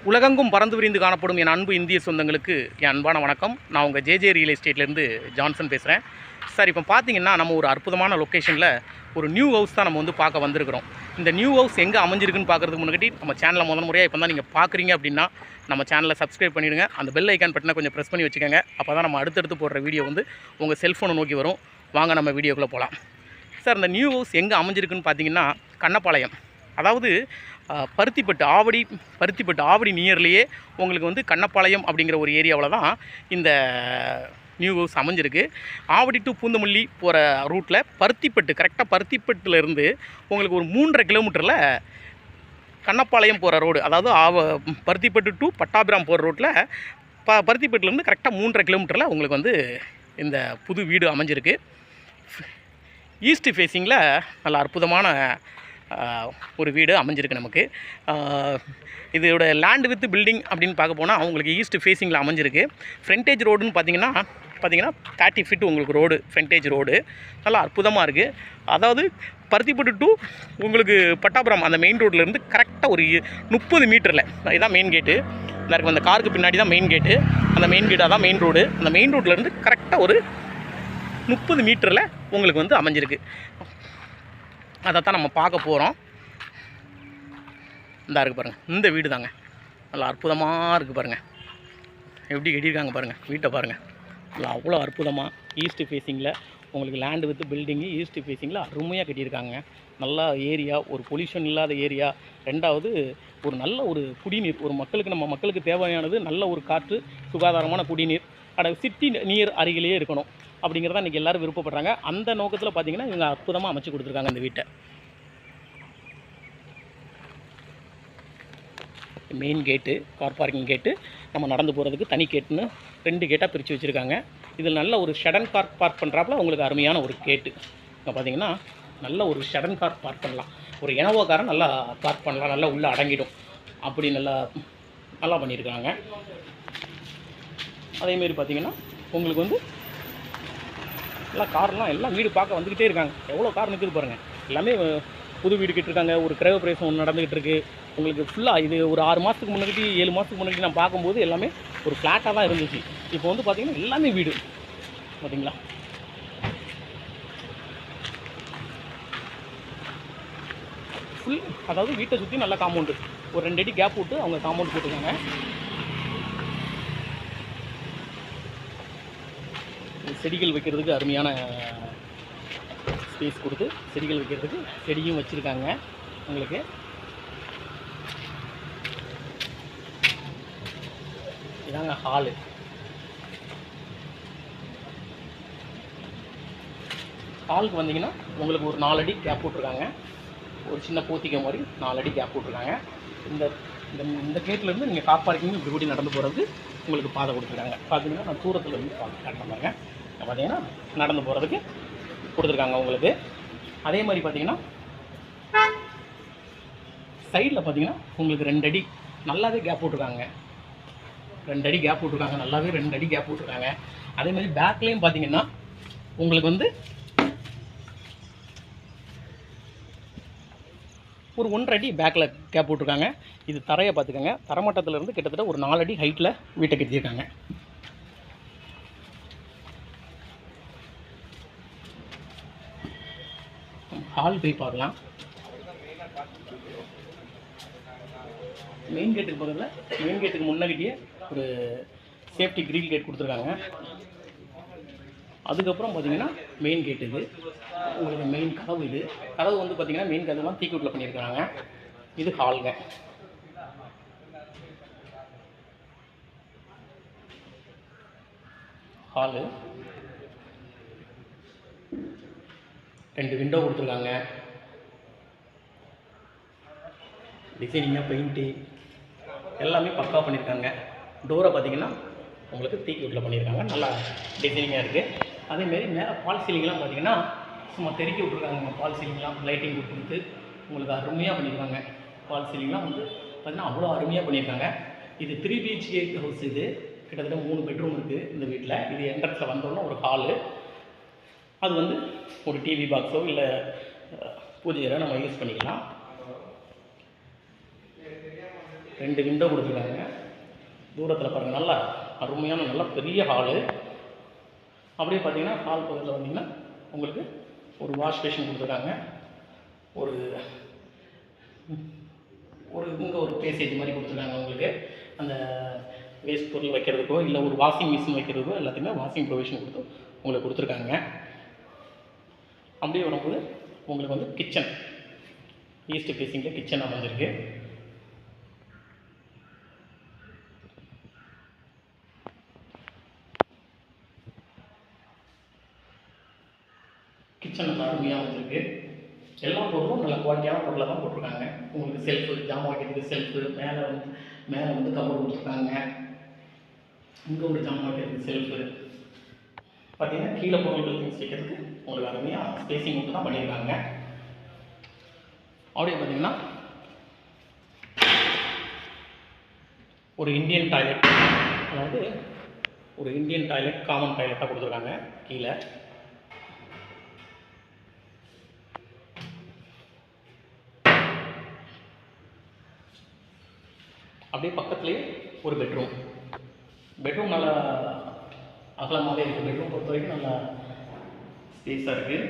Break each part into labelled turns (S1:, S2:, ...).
S1: உலகெங்கும் பறந்து விரிந்து காணப்படும் என் அன்பு இந்திய சொந்தங்களுக்கு என் அன்பான வணக்கம். நான் உங்கள் ஜேஜே ரியல் எஸ்டேட்லேருந்து ஜான்சன் பேசுகிறேன். சார், இப்போ பார்த்தீங்கன்னா நம்ம ஒரு அற்புதமான லொக்கேஷனில் ஒரு நியூ ஹவுஸ் தான் நம்ம வந்து பார்க்க வந்திருக்கிறோம். இந்த நியூ ஹவுஸ் எங்கே அமைஞ்சிருக்குன்னு பார்க்குறதுக்கு முன்னாடி நம்ம சேனலை முறையாக இப்போ தான் நீங்கள் பார்க்குறீங்க அப்படின்னா நம்ம சேனலை சப்ஸ்கிரைப் பண்ணிவிடுங்க. அந்த பெல் ஐக்கான் பட்டனை கொஞ்சம் ப்ரெஸ் பண்ணி வச்சுக்கோங்க. அப்போ தான் நம்ம அடுத்தடுத்து போடுற வீடியோ வந்து உங்கள் செல்ஃபோனை நோக்கி வரும். வாங்க நம்ம வீடியோக்குள்ளே போகலாம். சார், இந்த நியூ ஹவுஸ் எங்கே அமைஞ்சிருக்குன்னு பார்த்தீங்கன்னா கண்ணப்பாளையம், அதாவது பருத்திப்பட்டு ஆவடி நியர்லேயே உங்களுக்கு வந்து கண்ணப்பாளையம் அப்படிங்கிற ஒரு ஏரியாவில் தான் இந்த நியூ ஹவுஸ் அமைஞ்சிருக்கு. ஆவடி டு பூந்தமல்லி போகிற ரூட்டில் கரெக்டாக பருத்திப்பட்டுலேருந்து உங்களுக்கு ஒரு 3.5 கிலோமீட்டரில் கண்ணப்பாளையம் போகிற ரோடு, அதாவது பருத்திப்பட்டு டு பட்டாபிராம் போகிற ரோட்டில் பருத்திப்பட்டுலேருந்து கரெக்டாக 3.5 கிலோமீட்டரில் உங்களுக்கு வந்து இந்த புது வீடு அமைஞ்சிருக்கு. ஈஸ்ட் ஃபேஸிங்கில் நல்ல அற்புதமான ஒரு வீடு அமைஞ்சிருக்கு நமக்கு. இதோட லேண்ட் வித் பில்டிங் அப்படின்னு பார்க்க போனால் அவங்களுக்கு ஈஸ்ட் ஃபேஸிங்கில் அமைஞ்சிருக்கு. ஃப்ரண்டேஜ் ரோடுன்னு பார்த்தீங்கன்னா 30 ஃபீட் உங்களுக்கு ரோடு, ஃப்ரண்டேஜ் ரோடு நல்லா அற்புதமாக இருக்குது. அதாவது பருத்திப்பட்டு டு உங்களுக்கு பட்டாபுரம் அந்த மெயின் ரோட்லேருந்து கரெக்டாக ஒரு 30 மீட்டரில் இதுதான் மெயின் கேட்டு. அந்த காருக்கு பின்னாடி தான் மெயின் கேட்டு. அந்த மெயின் கேட்டாக தான் மெயின் ரோடு. அந்த மெயின் ரோட்லேருந்து கரெக்டாக ஒரு 30 மீட்டரில் உங்களுக்கு வந்து அமைஞ்சிருக்கு. அதைத்தான் நம்ம பார்க்க போகிறோம். இந்த இருக்குது பாருங்கள், இந்த வீடு தாங்க. நல்லா அற்புதமாக இருக்குது பாருங்கள், எப்படி கட்டியிருக்காங்க பாருங்கள். வீட்டை பாருங்கள், நல்லா அவ்வளோ அற்புதமாக ஈஸ்ட் ஃபேஸிங்கில் உங்களுக்கு லேண்டு வித் பில்டிங்கு ஈஸ்ட் ஃபேஸிங்கில் அருமையாக கட்டியிருக்காங்க. நல்லா ஏரியா, ஒரு பொல்யூஷன் இல்லாத ஏரியா. ரெண்டாவது ஒரு நல்ல ஒரு குடிநீர், நம்ம மக்களுக்கு தேவையானது நல்ல ஒரு காற்று, சுகாதாரமான குடிநீர், சிட்டி நீர் அருகிலேயே இருக்கணும் அப்படிங்கிறத இன்றைக்கி எல்லோரும் விருப்பப்படுறாங்க. அந்த நோக்கத்தில் பார்த்திங்கன்னா இவங்க அற்புதமாக அமைச்சு கொடுத்துருக்காங்க இந்த வீட்டை. மெயின் கேட்டு, கார் பார்க்கிங் கேட்டு, நம்ம நடந்து போகிறதுக்கு தனி கேட்டுன்னு 2 கேட்டாக பிரித்து வச்சுருக்காங்க. இதில் நல்ல ஒரு ஷடன் கார் பார்க் பண்ணுறாப்புல உங்களுக்கு அருமையான ஒரு கேட்டு. இப்போ பார்த்திங்கன்னா நல்ல ஒரு ஷடன் கார் பார்க் பண்ணலாம். ஒரு இனோவா காரை நல்லா பார்க் பண்ணலாம், நல்லா உள்ளே அடங்கிடும். அப்படி நல்லா பண்ணியிருக்காங்க. அதேமாரி பார்த்திங்கன்னா உங்களுக்கு வந்து எல்லாம் கார்லாம் எல்லாம் வீடு பார்க்க வந்துக்கிட்டே இருக்காங்க. எவ்வளோ கார் நிற்குது பாருங்கள். எல்லாமே புது வீடு கட்டிருக்காங்க. ஒரு கிரக பிரவேசம் ஒன்று நடந்துக்கிட்டு இருக்குது. உங்களுக்கு ஃபுல்லாக இது ஒரு 6 மாதத்துக்கு முன்னாடி 7 மாதத்துக்கு முன்னாடி நான் பார்க்கும்போது எல்லாமே ஒரு ஃப்ளாட்டாக தான் இருந்துச்சு. இப்போ வந்து பார்த்திங்கன்னா எல்லாமே வீடு பார்த்திங்களா. ஃபுல் அதாவது வீட்டை சுற்றி நல்ல காம்பவுண்டு, ஒரு 2 அடி கேப் விட்டு அவங்க காம்பவுண்ட் போட்டுருக்காங்க. செடிகள் வைக்கிறதுக்கு அருமையான ஸ்பேஸ் கொடுத்து செடிகள் வைக்கிறதுக்கு செடியும் வச்சுருக்காங்க. உங்களுக்கு இதாங்க ஹாலு. ஹாலுக்கு வந்தீங்கன்னா உங்களுக்கு ஒரு 4 அடி கேப் விட்ருக்காங்க. ஒரு சின்ன போத்திக்க மாதிரி 4 அடி கேப் விட்ருக்காங்க. இந்த கேட்லேருந்து நீங்கள் கார் பார்க்கிங் இப்படி கூடி நடந்து போகிறதுக்கு உங்களுக்கு பாதை கொடுத்துருக்காங்க. பார்த்தீங்கன்னா நான் தூரத்தில் இருந்து காட்டுறாங்க. பார்த்தீங்கன்னா நடந்து போகிறதுக்கு கொடுத்துருக்காங்க உங்களுக்கு. அதே மாதிரி பார்த்தீங்கன்னா சைடில் பார்த்தீங்கன்னா உங்களுக்கு 2 அடி நல்லாவே கேப் விட்ருக்காங்க. 2 அடி கேப் விட்ருக்காங்க, நல்லாவே 2 அடி கேப் விட்ருக்காங்க. அதே மாதிரி பேக்லேயும் பார்த்தீங்கன்னா உங்களுக்கு வந்து ஒரு 1.5 அடி பேக்கில் கேப் விட்ருக்காங்க. இது தரையை பார்த்துக்கோங்க. தரமட்டத்திலேருந்து கிட்டத்தட்ட ஒரு 4 அடி ஹைட்டில் வீட்டை கட்டியிருக்காங்க. ஹால் போய் பார்க்கலாம். மெயின் கேட்டுக்கு பக்கத்தில், மெயின் கேட்டுக்கு முன்னாடியே ஒரு சேஃப்டி கிரில் கேட் கொடுத்துருக்காங்க. அதுக்கப்புறம் பார்த்திங்கன்னா மெயின் கேட் இது உங்களுக்கு மெயின் கதவு. இது கதவு வந்து பார்த்திங்கன்னா மெயின் கதவுலாம் தீக்கூட்டில் பண்ணியிருக்காங்க. இது ஹாலுங்க. ஹாலு 2 விண்டோ கொடுத்துருக்காங்க. டிசைனிங்காக பெயிண்ட்டு எல்லாமே பக்கா பண்ணியிருக்காங்க. டோரை பார்த்திங்கன்னா உங்களுக்கு தீக்கூட்டில் பண்ணியிருக்காங்க. நல்லா டிசைனிங்காக இருக்குது. அதேமாரி மேலே பால் சீலிங்லாம் பார்த்திங்கன்னா சும்மா தெருக்கி விட்ருக்காங்க. பால் சீலிங்லாம் லைட்டிங் கொடுத்து உங்களுக்கு அருமையாக பண்ணியிருக்காங்க. பால் சீலிங்லாம் வந்து பார்த்திங்கன்னா அவ்வளோ அருமையாக பண்ணியிருக்காங்க. இது 3 BHK ஹவுஸ். இது கிட்டத்தட்ட 3 பெட்ரூம் இருக்குது இந்த வீட்டில். இது என்ட்ரன்ஸில் வந்தோன்னா ஒரு ஹாலு. அது வந்து ஒரு டிவி பாக்ஸோ இல்லை பூஜை நம்ம யூஸ் பண்ணிக்கலாம். 2 விண்டோ கொடுத்துருக்காங்க. தூரத்தில் பாருங்கள், நல்லா அருமையான நல்ல பெரிய ஹாலு. அப்படியே பார்த்தீங்கன்னா ஹால் பக்கத்தில் வந்தீங்கன்னா உங்களுக்கு ஒரு வாஷ் பேஷன் கொடுத்துருக்காங்க. ஒரு இங்கே ஒரு பேசேஜ் மாதிரி கொடுத்துருக்காங்க. உங்களுக்கு அந்த வேஸ்ட் பொருள் வைக்கிறதுக்கோ இல்லை ஒரு வாஷிங் மிஷின் வைக்கிறதுக்கோ எல்லாத்தையுமே வாஷிங் ப்ரொவிஷன் உங்களுக்கு கொடுத்துருக்காங்க. அப்படியே வரும்போது உங்களுக்கு வந்து கிச்சன், ஈஸ்ட் ஃபேஸிங்கில் கிச்சன் அமைஞ்சிருக்கு. கிச்சன் நல்லா அருமையாக அமைஞ்சிருக்கு. எல்லா பொருளும் நல்ல குவாலிட்டியான பொருளை தான் போட்டிருக்காங்க. உங்களுக்கு செல்ஃபு, ஜாமான் வைக்கிறதுக்கு செல்ஃபு, மேலே வந்து கவர் கொடுத்துருக்காங்க. இங்கே ஒரு ஜாமான் வைக்கிறதுக்கு செல்ஃபு. பார்த்தீங்கன்னா கீழே பொருட்கள் திங்ஸ் வைக்கிறதுக்கு உங்களுக்கு அருமையாக ஸ்பேசிங் மட்டும் தான் பண்ணியிருக்காங்க. அப்படியே பார்த்தீங்கன்னா ஒரு இந்தியன் டாய்லெட், அதாவது ஒரு இந்தியன் டாய்லெட் காமன் டாய்லெட்டாக கொடுத்துருக்காங்க கீழே. அப்படியே பக்கத்துலேயே ஒரு பெட்ரூம் நல்லா அகலமாகவே இருக்குது. பெட்ரூம் பொறுத்த வரைக்கும் நல்லா ஸ்பேஸாக இருக்குது.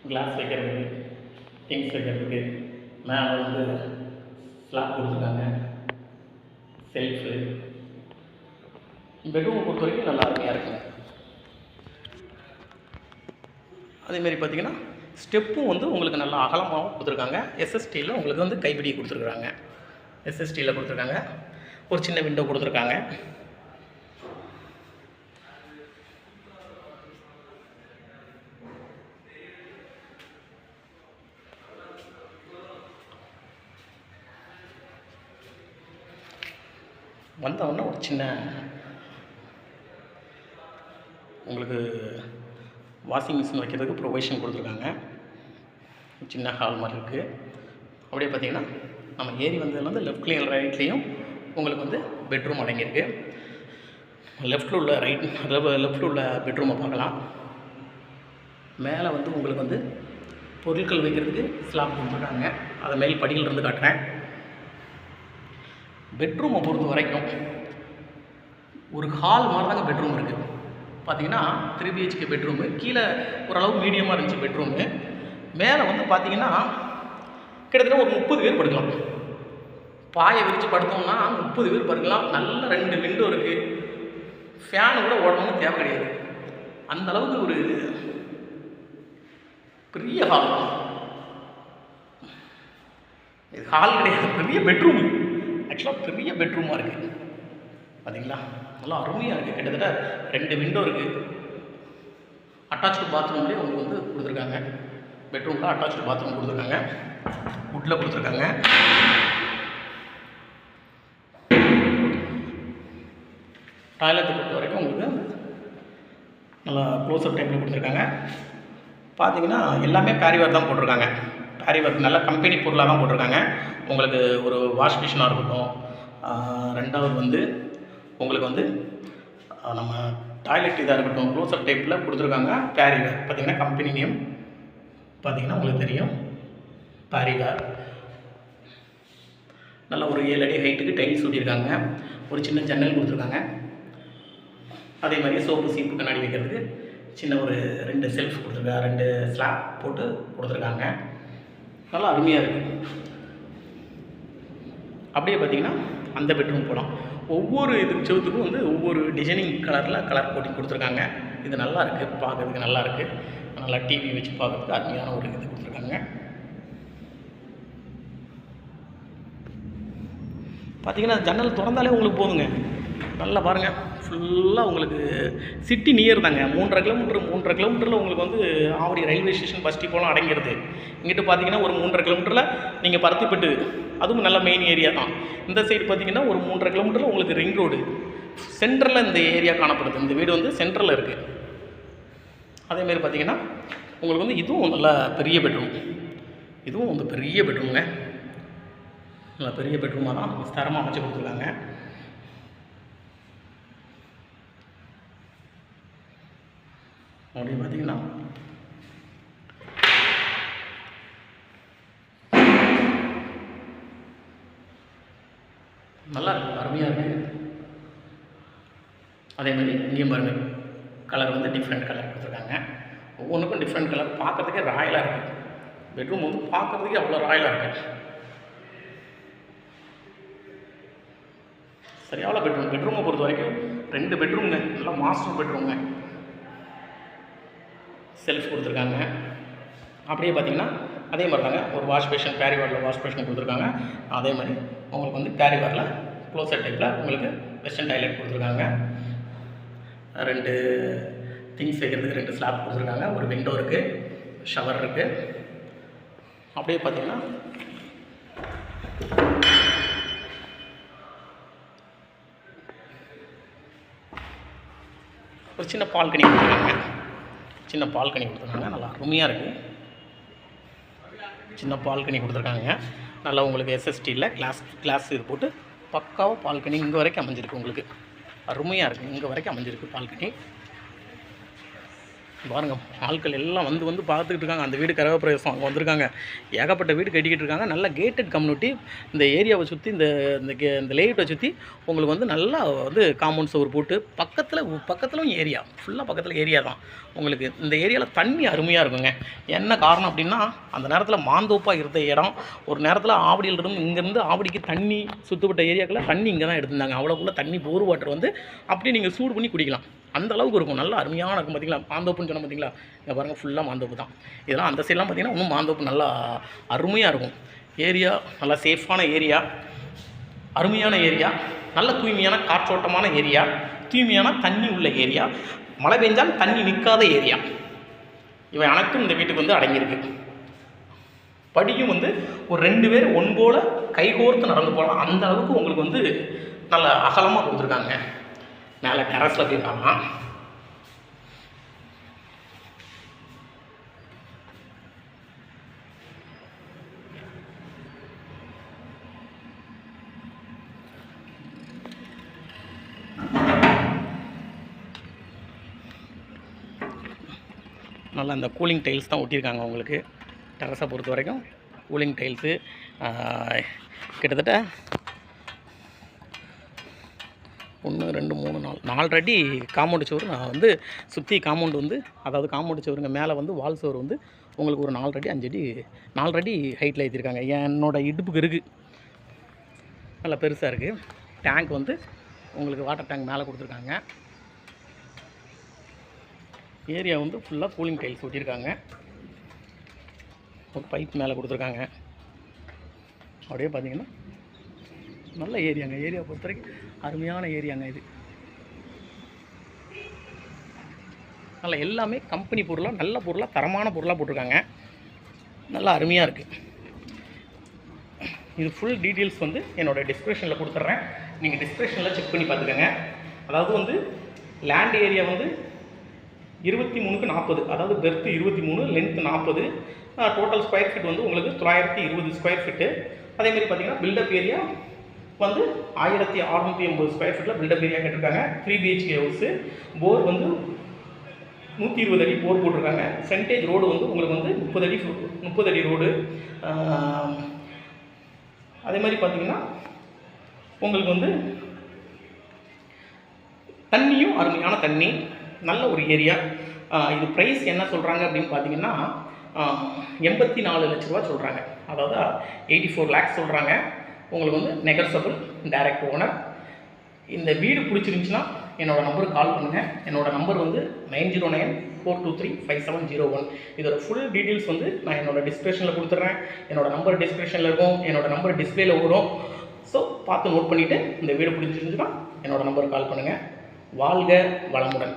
S1: கிளாஸ் வைக்கிறதுக்கு, திங்ஸ் வைக்கிறதுக்கு மேலே வந்து ஸ்லாப் கொடுத்துருக்காங்க, செல்ஃபு. பெட்ரூமை பொறுத்த வரைக்கும் நல்லா அருமையாக இருக்குங்க. அதேமாரி பார்த்தீங்கன்னா ஸ்டெப்பும் வந்து உங்களுக்கு நல்லா அகலமாகவும் கொடுத்துருக்காங்க. எஸ்எஸ்டியில் உங்களுக்கு வந்து கைப்பிடி கொடுத்துருக்குறாங்க. எஸ்எஸ்டியில் கொடுத்துருக்காங்க. ஒரு சின்ன விண்டோ கொடுத்துருக்காங்க. வந்தவுடனே ஒரு சின்ன உங்களுக்கு வாஷிங் மிஷின் வைக்கிறதுக்கு ப்ரொவிஷன் கொடுத்துருக்காங்க. சின்ன ஹால் மாதிரி இருக்குது. அப்படியே பார்த்தீங்கன்னா நம்ம ஏறி வந்ததுலேருந்து லெஃப்ட்லேயும் ரைட்லேயும் உங்களுக்கு வந்து பெட்ரூம் அடங்கியிருக்கு. லெஃப்ட்டில் உள்ள பெட்ரூமை பார்க்கலாம். மேலே வந்து உங்களுக்கு வந்து பொருட்கள் வைக்கிறதுக்கு ஸ்லாப் கொடுத்துருக்காங்க. அதை மேல் படியில் இருந்து காட்டுறேன். பெட்ரூமை பொறுத்த வரைக்கும் ஒரு ஹால் மாதிரி தாங்க பெட்ரூம் இருக்குது. பார்த்தீங்கன்னா 3 BHK பெட்ரூமு. கீழே ஓரளவு மீடியமாக இருந்துச்சு பெட்ரூமு. மேலே வந்து பார்த்தீங்கன்னா கிட்டத்தட்ட ஒரு 30 பேர் படுக்கலாம். பாயை விரித்து படுத்தோம்னா 30 பேர் படுக்கலாம். நல்ல 2 விண்டோ இருக்குது. ஃபேனு கூட ஓடணும்னு தேவை கிடையாது. அந்த அளவுக்கு ஒரு பெரிய ஹால். இது ஹால் கிடையாது, பெரிய பெட்ரூம். ஆக்சுவலாக பெரிய பெட்ரூமாக இருக்குது. பார்த்தீங்களா, நல்லா அருமையாக இருக்குது. கிட்டத்தட்ட 2 விண்டோ இருக்குது. அட்டாச்சு பாத்ரூம்லேயே உங்களுக்கு வந்து கொடுத்துருக்காங்க. பெட்ரூமில் அட்டாச்சு பாத்ரூம் கொடுத்துருக்காங்க. வுட்டில் கொடுத்துருக்காங்க. டாய்லெட்டை பொறுத்த வரைக்கும் உங்களுக்கு நல்லா க்ளோஸ்அப் டைப்பில் கொடுத்துருக்காங்க. பார்த்தீங்கன்னா எல்லாமே பேரிவேர் தான் போட்டிருக்காங்க. பேரிவேர் நல்ல கம்பெனி பொருளாக தான் போட்டிருக்காங்க. உங்களுக்கு ஒரு வாஷ் மிஷினாக இருக்கட்டும், ரெண்டாவது வந்து உங்களுக்கு வந்து நம்ம டாய்லெட் இதாக இருக்கட்டும், க்ளோஸ்அப் டைப்பில் கொடுத்துருக்காங்க. பேரிவேர் பார்த்தீங்கன்னா கம்பெனி நேம் பார்த்தீங்கன்னா உங்களுக்கு தெரியும், பேரிவேர். நல்லா ஒரு 7 அடி ஹைட்டுக்கு டைல்ஸ் ஒட்டியிருக்காங்க. ஒரு சின்ன ஜன்னல் கொடுத்துருக்காங்க. அதே மாதிரி சோப்பு சீப்பு கண்ணாடி வைக்கிறதுக்கு சின்ன ஒரு 2 செல்ஃப் கொடுத்துருக்காங்க. 2 ஸ்லாப் போட்டு கொடுத்துருக்காங்க. நல்லா அருமையாக இருக்குது. அப்படியே பார்த்தீங்கன்னா அந்த பெட்ரூம் போகலாம். ஒவ்வொரு இதுக்கு செவத்துக்கும் வந்து ஒவ்வொரு டிசைனிங் கலர் போட்டி கொடுத்துருக்காங்க. இது நல்லா இருக்குது, பார்க்குறதுக்கு நல்லா இருக்குது. நல்லா டிவி வச்சு பார்க்குறதுக்கு அருமையான ஒரு இது கொடுத்துருக்காங்க. பார்த்தீங்கன்னா ஜன்னல் திறந்தாலே உங்களுக்கு போதுங்க. நல்லா பாருங்கள், ஃபுல்லாக உங்களுக்கு சிட்டி நியர் தாங்க. 3.5 கிலோமீட்டரில் உங்களுக்கு வந்து ஆவடி ரயில்வே ஸ்டேஷன் பஸ் டிப்போலாம் அடங்கிறது. இங்கிட்டு பார்த்தீங்கன்னா ஒரு 3.5 கிலோமீட்டரில் நீங்கள் பருத்திப்பட்டு, அதுவும் நல்ல மெயின் ஏரியா தான். இந்த சைடு பார்த்தீங்கன்னா ஒரு 3.5 கிலோமீட்டரில் உங்களுக்கு ரிங் ரோடு சென்டரில் இந்த ஏரியா காணப்படுது. இந்த வீடு வந்து சென்டரில் இருக்குது. அதேமாரி பார்த்தீங்கன்னா உங்களுக்கு வந்து இதுவும் நல்லா பெரிய பெட்ரூம். இதுவும் வந்து பெரிய பெட்ரூம்ங்க. நல்லா பெரிய பெட்ரூமாக தான் விஸ்தாரமாக அமைச்சு கொடுத்துருக்காங்க. அப்படி பார்த்தீங்கன்னா நல்லா இருக்குது, அருமையாக இருக்குது. அதேமாதிரி இங்கேயும் பாருங்கள், கலர் வந்து டிஃப்ரெண்ட் கலர் கொடுத்துருக்காங்க. ஒவ்வொன்றுக்கும் டிஃப்ரெண்ட் கலர், பார்க்குறதுக்கே ராயலாக இருக்குது. பெட்ரூம் வந்து பார்க்குறதுக்கே அவ்வளோ ராயலாக இருக்குது. சரியான பெட்ரூம். பெட்ரூமை பொறுத்த வரைக்கும் 2 பெட்ரூம்ங்க, நல்லா மாஸ்டர் பெட்ரூம்ங்க. செல்ஃப் கொடுத்துருக்காங்க. அப்படியே பார்த்தீங்கன்னா அதே மாதிரி தாங்க, ஒரு வாஷ் பேஷன், பேரிவாரில் வாஷ் பேஷன் கொடுத்துருக்காங்க. அதே மாதிரி உங்களுக்கு வந்து பேரிவாரில் க்ளோசர் டைப்பில் உங்களுக்கு வெஸ்டர்ன் டாய்லெட் கொடுத்துருக்காங்க. 2 திங்ஸ் வைக்கிறதுக்கு 2 ஸ்லாப் கொடுத்துருக்காங்க. ஒரு விண்டோ இருக்குது, ஷவர் இருக்குது. அப்படியே பார்த்தீங்கன்னா ஒரு சின்ன பால்கனி கொடுத்துருக்காங்க. சின்ன பால்கனி கொடுத்துருக்காங்க, நல்லா அருமையாக இருக்குது. சின்ன பால்கனி கொடுத்துருக்காங்க. நல்லா உங்களுக்கு எஸ்எஸ்டியில் கிளாஸ் இது போட்டு பக்காவாக பால்கனி இங்கே வரைக்கும் அமைஞ்சிருக்கு. உங்களுக்கு அருமையாக இருக்குது. இங்கே வரைக்கும் அமைஞ்சிருக்கு பால்கனி. பாருங்கள், ஆட்கள் எல்லாம் வந்து பார்த்துக்கிட்டு இருக்காங்க. அந்த வீடு கிரகப்பிரவேசம் அங்கே வந்திருக்காங்க. ஏகப்பட்ட வீடு கட்டிக்கிட்டு இருக்காங்க. நல்ல கேட்டட் கம்யூனிட்டி. இந்த ஏரியாவை சுற்றி இந்த லேஅவுட்டை சுற்றி உங்களுக்கு வந்து நல்லா வந்து காம்பவுண்ட் சுவர் போட்டு பக்கத்துலையும் ஏரியா ஃபுல்லாக பக்கத்தில் ஏரியா தான். உங்களுக்கு இந்த ஏரியாவில் தண்ணி அருமையாக இருக்குங்க. என்ன காரணம் அப்படின்னா, அந்த நேரத்தில் மாந்தோப்பாக இருந்த இடம், ஒரு நேரத்தில் ஆவடியிலிருந்து இங்கேருந்து ஆவடிக்கு தண்ணி சுற்றுப்பட்ட ஏரியாக்களில் தண்ணி இங்கே தான் எடுத்திருந்தாங்க. அவ்வளோக்குள்ளே தண்ணி போர் வாட்டர் வந்து அப்படியே நீங்கள் சூடு பண்ணி குடிக்கலாம். அந்த அளவுக்கு இருக்கும். நல்லா அருமையான இருக்கும். பார்த்திங்களா, மாந்தோப்புன்னு சொன்னால் பார்த்தீங்களா, இங்கே பாருங்கள் ஃபுல்லாக மாந்தோப்பு தான். இதெல்லாம் அந்த சைட்லாம் பார்த்திங்கன்னா இன்னும் மாந்தோப்பு நல்லா அருமையாக இருக்கும். ஏரியா நல்லா சேஃபான ஏரியா, அருமையான ஏரியா, நல்ல தூய்மையான காற்றோட்டமான ஏரியா, தூய்மையான தண்ணி உள்ள ஏரியா, மழை பெஞ்சால் தண்ணி நிற்காத ஏரியா. இவை அனைத்தும் இந்த வீட்டுக்கு வந்து அடங்கியிருக்கு. படியும் வந்து ஒரு 2 பேர் ஒன்போல கைகோர்த்து நடந்து போகலாம். அந்த அளவுக்கு உங்களுக்கு வந்து நல்ல அகலமாக கொடுத்துருக்காங்க. மேலே டெரஸில் போயிருக்காங்க. நல்லா இந்த கூலிங் டைல்ஸ் தான் ஒட்டியிருக்காங்க. உங்களுக்கு டெரஸை பொறுத்த வரைக்கும் கூலிங் டைல்ஸு கிட்டத்தட்ட 1 2 3 4 அடி காம்பவுண்டு சுவர். நான் வந்து சுற்றி காம்பவுண்டு வந்து, அதாவது காம்பவுண்டு சுவருங்க மேலே வந்து வால் சுவர் வந்து உங்களுக்கு ஒரு 4 அடி 5 அடி 4 அடி ஹைட்டில் ஏற்றிருக்காங்க. என்னோடய இடுப்புக்கு இருக்குது. நல்லா பெருசாக இருக்குது. டேங்க் வந்து உங்களுக்கு வாட்டர் டேங்க் மேலே கொடுத்துருக்காங்க. ஏரியா வந்து ஃபுல்லாக கூலிங் டைல்ஸ் ஒட்டியிருக்காங்க. ஒரு பைப் மேலே கொடுத்துருக்காங்க. அப்படியே பார்த்தீங்கன்னா நல்ல ஏரியாங்க. ஏரியா பொறுத்த வரைக்கும் அருமையான ஏரியாங்க இது. நல்லா எல்லாமே கம்பெனி பொருளாக, நல்ல பொருளாக, தரமான பொருளாக போட்டிருக்காங்க. நல்லா அருமையாக இருக்குது. இது ஃபுல் டீட்டெயில்ஸ் வந்து என்னோடய டிஸ்கிரிப்ஷனில் கொடுத்துட்றேன். நீங்கள் டிஸ்கிரிப்ஷனில் செக் பண்ணி பார்த்துக்கோங்க. அதாவது வந்து லேண்ட் ஏரியா வந்து 23க்கு 40, அதாவது breadth 23, length 40, total square feet வந்து உங்களுக்கு 920 ஸ்கொயர் ஃபீட்டு. அதேமாதிரி பார்த்தீங்கன்னா பில்டப் ஏரியா வந்து 1680 ஸ்கொயர் ஃபீட்டில் பில்டப் ஏரியா கேட்டிருக்காங்க. 3 BHK ஹவுஸு. போர் வந்து 120 அடி போர் போட்டிருக்காங்க. ஃப்ரண்டேஜ் ரோடு வந்து உங்களுக்கு வந்து 30 அடி ரோடு. அதே மாதிரி பார்த்தீங்கன்னா உங்களுக்கு வந்து தண்ணியும் அருமையான தண்ணி, நல்ல ஒரு ஏரியா. இது ப்ரைஸ் என்ன சொல்கிறாங்க அப்படின்னு பார்த்தீங்கன்னா 84 லட்ச ரூபா சொல்கிறாங்க. அதாவது 84 lakhs சொல்கிறாங்க. உங்களுக்கு வந்து நெகோசியபிள், டைரக்ட் ஓனர். இந்த வீடு பிடிச்சிருந்துச்சுன்னா என்னோடய நம்பருக்கு கால் பண்ணுங்கள். என்னோடய நம்பர் வந்து 9094235701. இதோட ஃபுல் டீட்டெயில்ஸ் வந்து நான் என்னோடய டிஸ்கிரிப்ஷனில் கொடுத்துட்றேன். என்னோடய நம்பர் டிஸ்கிரிப்ஷனில் இருக்கும், என்னோடய நம்பர் டிஸ்பிளேல வரும். ஸோ பார்த்து நோட் பண்ணிவிட்டு இந்த வீடு பிடிச்சிருந்துச்சுன்னா என்னோடய நம்பருக்கு கால் பண்ணுங்கள். வாழ்க வளமுடன்.